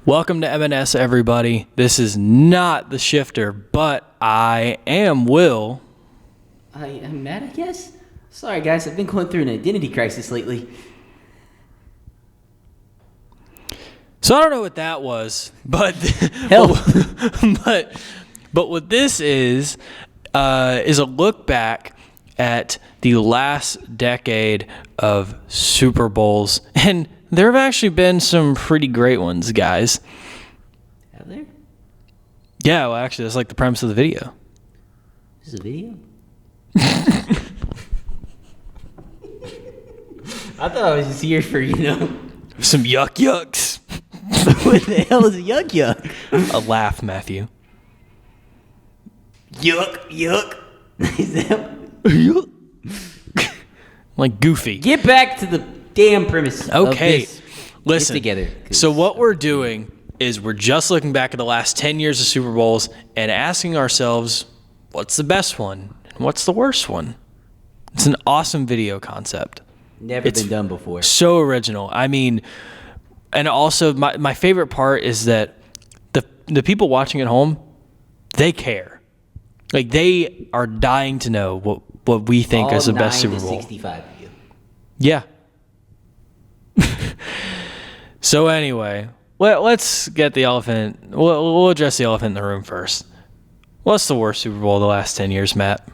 Welcome to M&S, everybody. This is not the shifter, but I am Will. I am Matt, I guess. Sorry, guys. I've been going through an identity crisis lately. So I don't know what that was, but Hell. but what this is a look back at the last decade of Super Bowls, and there have actually been some pretty great ones, guys. Have there? Yeah, well, actually, that's like the premise of the video. This is a video? I thought I was just here for, Some yucks. What the hell is a yuck? A laugh, Matthew. Yuck. Is that... Like Goofy. Get back to the damn premise. Okay, of this. listen. Get together. So what we're doing is we're just looking back at the last 10 years of Super Bowls and asking ourselves, what's the best one and what's the worst one? It's an awesome video concept. Never been done before. So original. I mean, and also my favorite part is that the people watching at home, they care. Like, they are dying to know what we think is the best Super Bowl. 65 of you. Yeah. So anyway, let's get the elephant. We'll address the elephant in the room first. What's the worst Super Bowl of the last 10 years, Matt?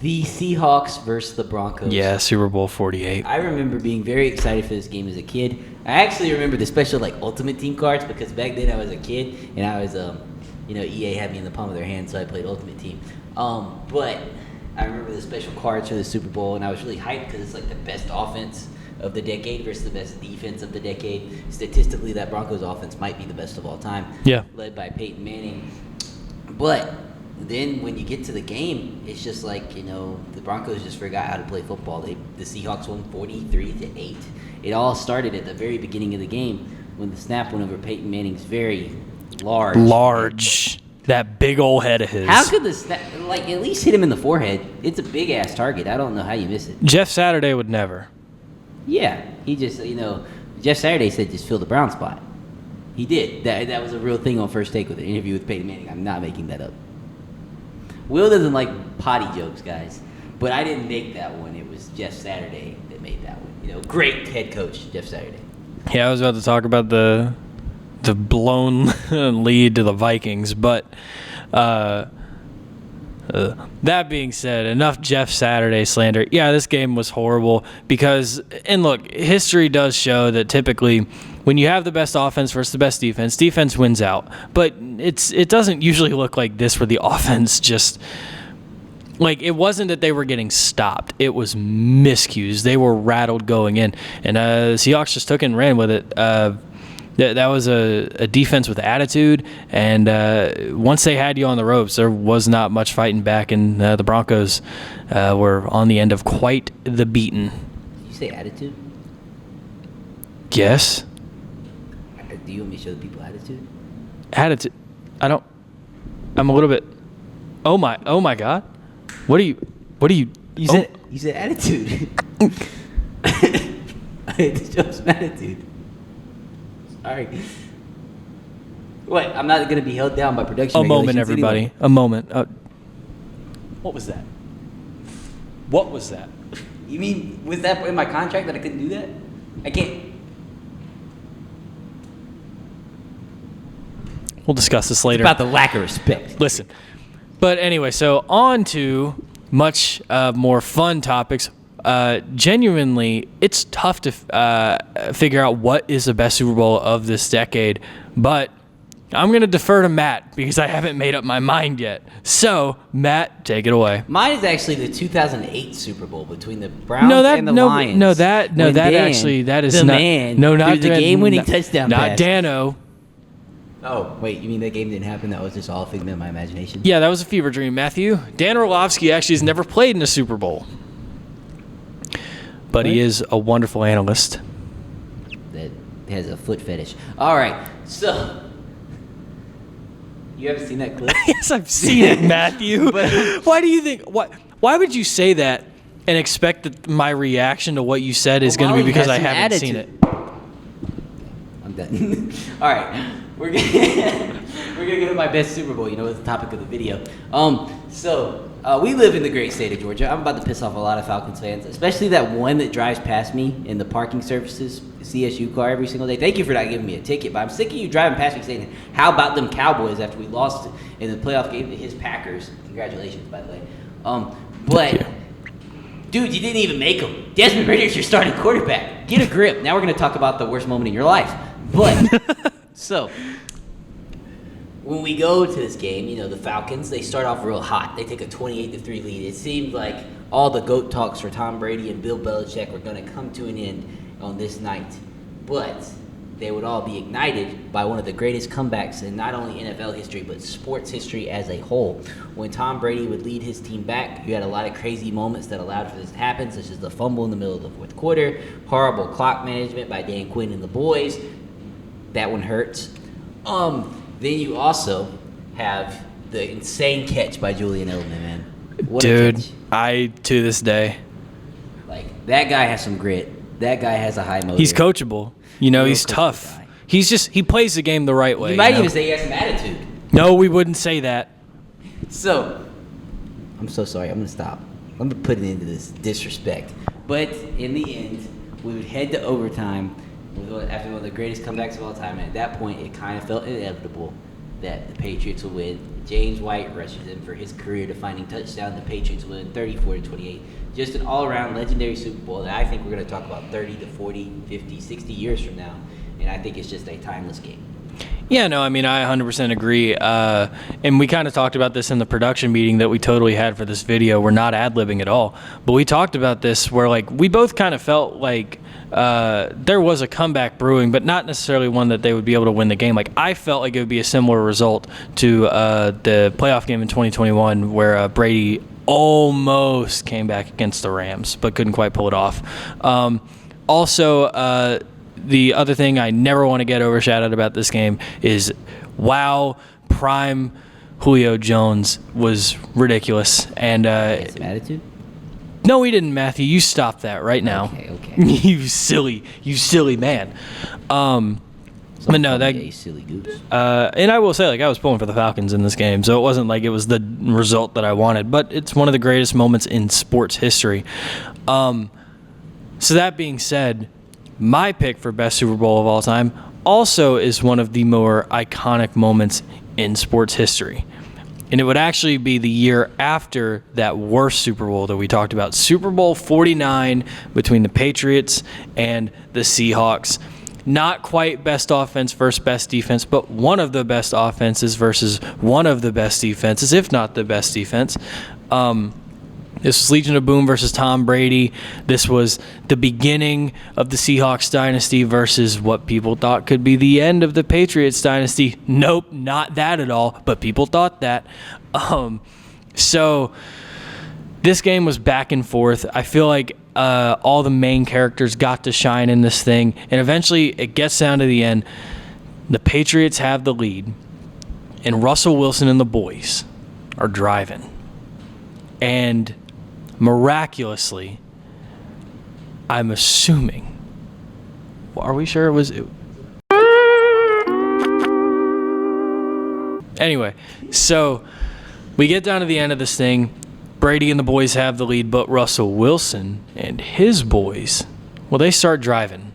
The Seahawks versus the Broncos. Yeah, Super Bowl 48. I remember being very excited for this game as a kid. I actually remember the special Ultimate Team cards because back then I was a kid and I was EA had me in the palm of their hand, so I played Ultimate Team. But I remember the special cards for the Super Bowl, and I was really hyped because it's like the best offense of the decade versus the best defense of the decade. Statistically, that Broncos offense might be the best of all time. Yeah. Led by Peyton Manning. But then when you get to the game, it's just like, the Broncos just forgot how to play football. The Seahawks won 43-8. It all started at the very beginning of the game when the snap went over Peyton Manning's very large. That big old head of his. How could the snap, at least hit him in the forehead? It's a big-ass target. I don't know how you miss it. Jeff Saturday would never. Yeah. He just, Jeff Saturday said just fill the brown spot. He did. That was a real thing on First Take with an interview with Peyton Manning. I'm not making that up. Will doesn't like potty jokes, guys. But I didn't make that one. It was Jeff Saturday that made that one. Great head coach, Jeff Saturday. Yeah, I was about to talk about the blown lead to the Vikings, but that being said, enough Jeff Saturday slander. Yeah, this game was horrible because, and look, history does show that typically when you have the best offense versus the best defense wins out. But it doesn't usually look like this where the offense just, it wasn't that they were getting stopped. It was miscues. They were rattled going in. And the Seahawks just took it and ran with it. That was a defense with attitude, and once they had you on the ropes, there was not much fighting back, and the Broncos were on the end of quite the beating. Did you say attitude? Yes. Do you want me to show the people attitude? Attitude. I'm a little bit. Oh my God. What are you? You said attitude. I had to show some attitude. Sorry. What? I'm not going to be held down by production. A moment, everybody. Anyway. A moment. What was that? What was that? You mean, was that in my contract that I couldn't do that? I can't. We'll discuss this later. It's about the lack of respect. Listen. But anyway, so on to much more fun topics. Genuinely, it's tough to figure out what is the best Super Bowl of this decade, but I'm going to defer to Matt because I haven't made up my mind yet. So, Matt, take it away. Mine is actually the 2008 Super Bowl between the Browns and the Lions. That is the not. Man, No, not the game-winning touchdown not pass. Dano. Oh, wait, you mean that game didn't happen? That was just all a figment of my imagination? Yeah, that was a fever dream, Matthew. Dan Orlovsky actually has never played in a Super Bowl. But he is a wonderful analyst. That has a foot fetish. All right, so you haven't seen that clip? Yes, I've seen it, Matthew. Why do you think? Why would you say that and expect that my reaction to what you said is going to be because I haven't seen it? I'm done. All right, we're gonna go to my best Super Bowl. You know, it's the topic of the video. We live in the great state of Georgia. I'm about to piss off a lot of Falcons fans, especially that one that drives past me in the parking services CSU car every single day. Thank you for not giving me a ticket, but I'm sick of you driving past me saying, "How about them Cowboys?" After we lost in the playoff game to his Packers. Congratulations, by the way. But dude, you didn't even make them. Desmond Ritter's your starting quarterback. Get a grip. Now we're gonna talk about the worst moment in your life. But so. When we go to this game, you know, the Falcons, they start off real hot. They take a 28-3 lead. It seemed like all the GOAT talks for Tom Brady and Bill Belichick were going to come to an end on this night. But they would all be ignited by one of the greatest comebacks in not only NFL history, but sports history as a whole. When Tom Brady would lead his team back, you had a lot of crazy moments that allowed for this to happen, such as the fumble in the middle of the fourth quarter, horrible clock management by Dan Quinn and the boys. That one hurts. Then you also have the insane catch by Julian Edelman, man. What a catch. To this day. Like, that guy has some grit. That guy has a high motor. He's coachable. You know, he's tough. Guy. He plays the game the right way. You might even say he has some attitude. No, we wouldn't say that. So, I'm so sorry. I'm going to stop. I'm going to put an end to this disrespect. But in the end, we would head to overtime after one of the greatest comebacks of all time. And at that point, it kind of felt inevitable that the Patriots would win. James White rushes in for his career-defining touchdown. The Patriots win 34-28. Just an all-around legendary Super Bowl that I think we're going to talk about 30 to 40, 50, 60 years from now. And I think it's just a timeless game. Yeah, no, I mean, I 100% agree. And we kind of talked about this in the production meeting that we totally had for this video. We're not ad-libbing at all. But we talked about this where, like, we both kind of felt like there was a comeback brewing, but not necessarily one that they would be able to win the game. Like, I felt like it would be a similar result to the playoff game in 2021 where Brady almost came back against the Rams, but couldn't quite pull it off. The other thing I never want to get overshadowed about this game is, wow, prime Julio Jones was ridiculous. And Some attitude? No, he didn't, Matthew. You stop that right now. Okay. you silly man. But no, you silly goose. And I will say, like, I was pulling for the Falcons in this game, so it wasn't like it was the result that I wanted. But it's one of the greatest moments in sports history. So that being said, my pick for best Super Bowl of all time also is one of the more iconic moments in sports history. And it would actually be the year after that worst Super Bowl that we talked about, Super Bowl 49 between the Patriots and the Seahawks. Not quite best offense versus best defense, but one of the best offenses versus one of the best defenses, if not the best defense. This was Legion of Boom versus Tom Brady. This was the beginning of the Seahawks dynasty versus what people thought could be the end of the Patriots dynasty. Nope, not that at all, but people thought that. So this game was back and forth. I feel like all the main characters got to shine in this thing, and eventually it gets down to the end. The Patriots have the lead, and Russell Wilson and the boys are driving. And miraculously, I'm assuming. Well, are we sure it was? Anyway, so we get down to the end of this thing. Brady and the boys have the lead, but Russell Wilson and his boys, well, they start driving.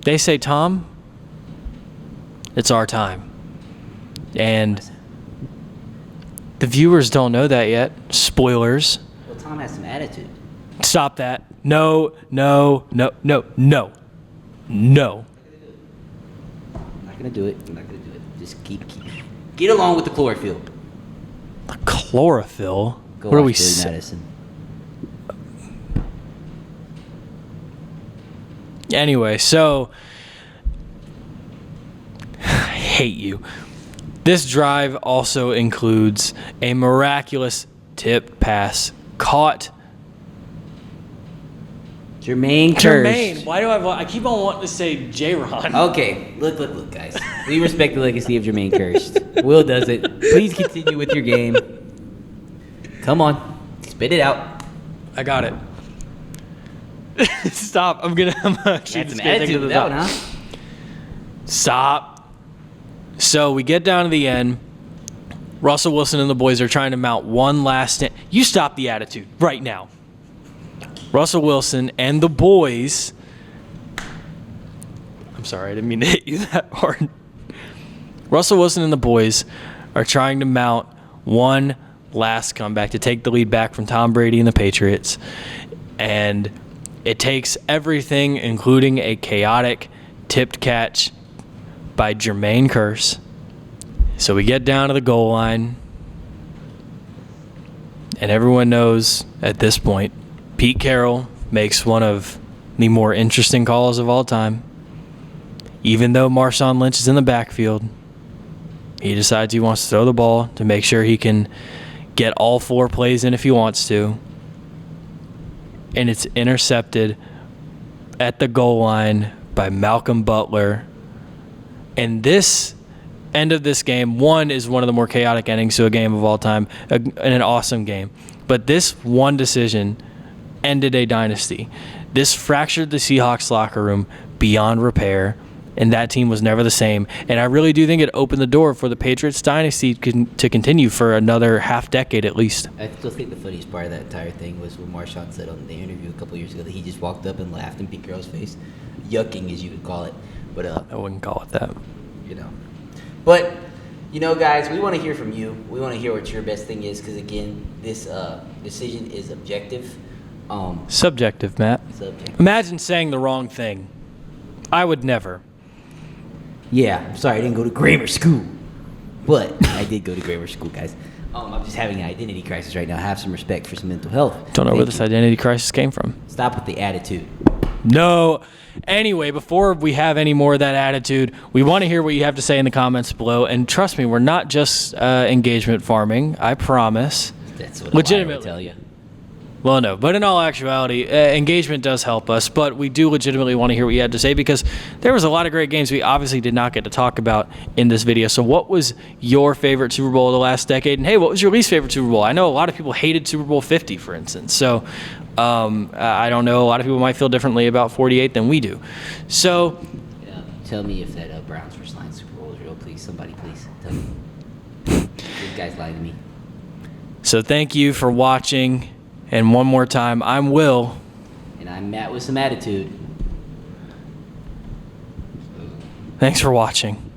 They say, Tom, it's our time. And the viewers don't know that yet. Spoilers. Well, Tom has some attitude. Stop that. No. I'm not gonna do it. Just keep. Get along with the chlorophyll. The chlorophyll? Go what are we watch Billy Madison. Anyway, so I hate you. This drive also includes a miraculous tip pass caught. Jermaine. Why do I keep on wanting to say J-Ron? Okay, look, guys. We respect the legacy of Jermaine Kearse. Will does it. Please continue with your game. Come on, spit it out. I got it. Stop. I'm actually That's just some gonna take it attitude to the with that top. one, huh? Stop. So we get down to the end. Russell Wilson and the boys are trying to mount one last stand. You stop the attitude right now. Russell Wilson and the boys. I'm sorry, I didn't mean to hit you that hard. Russell Wilson and the boys are trying to mount one last comeback to take the lead back from Tom Brady and the Patriots. And it takes everything, including a chaotic tipped catch by Jermaine Kearse. So we get down to the goal line, and everyone knows at this point, Pete Carroll makes one of the more interesting calls of all time. Even though Marshawn Lynch is in the backfield, he decides he wants to throw the ball to make sure he can get all 4 plays in if he wants to. And it's intercepted at the goal line by Malcolm Butler. And this end of this game, one is one of the more chaotic endings to a game of all time, and an awesome game. But this one decision ended a dynasty. This fractured the Seahawks locker room beyond repair, and that team was never the same. And I really do think it opened the door for the Patriots dynasty to continue for another half decade at least. I still think the funniest part of that entire thing was when Marshawn said on the interview a couple years ago that he just walked up and laughed in Pete Carroll's face. Yucking, as you could call it. But I wouldn't call it that. You know. But, you know, guys, we want to hear from you. We want to hear what your best thing is because, again, this decision is objective. Subjective, Matt. Subjective. Imagine saying the wrong thing. I would never. Yeah, I'm sorry I didn't go to grammar school. But I did go to grammar school, guys. I'm just having an identity crisis right now. Have some respect for some mental health. Don't know where this identity crisis came from. Stop with the attitude. No. Anyway, before we have any more of that attitude, we want to hear what you have to say in the comments below. And trust me, we're not just engagement farming. I promise. That's what Legitimately. I would tell you. Well, no. But in all actuality, engagement does help us. But we do legitimately want to hear what you had to say because there was a lot of great games we obviously did not get to talk about in this video. So what was your favorite Super Bowl of the last decade? And, hey, what was your least favorite Super Bowl? I know a lot of people hated Super Bowl 50, for instance. So I don't know. A lot of people might feel differently about 48 than we do. So tell me if that Browns vs. Lions Super Bowl is real, please. Somebody, please. Tell me. These guys lied to me. So thank you for watching. And one more time, I'm Will. And I'm Matt with some attitude. Thanks for watching.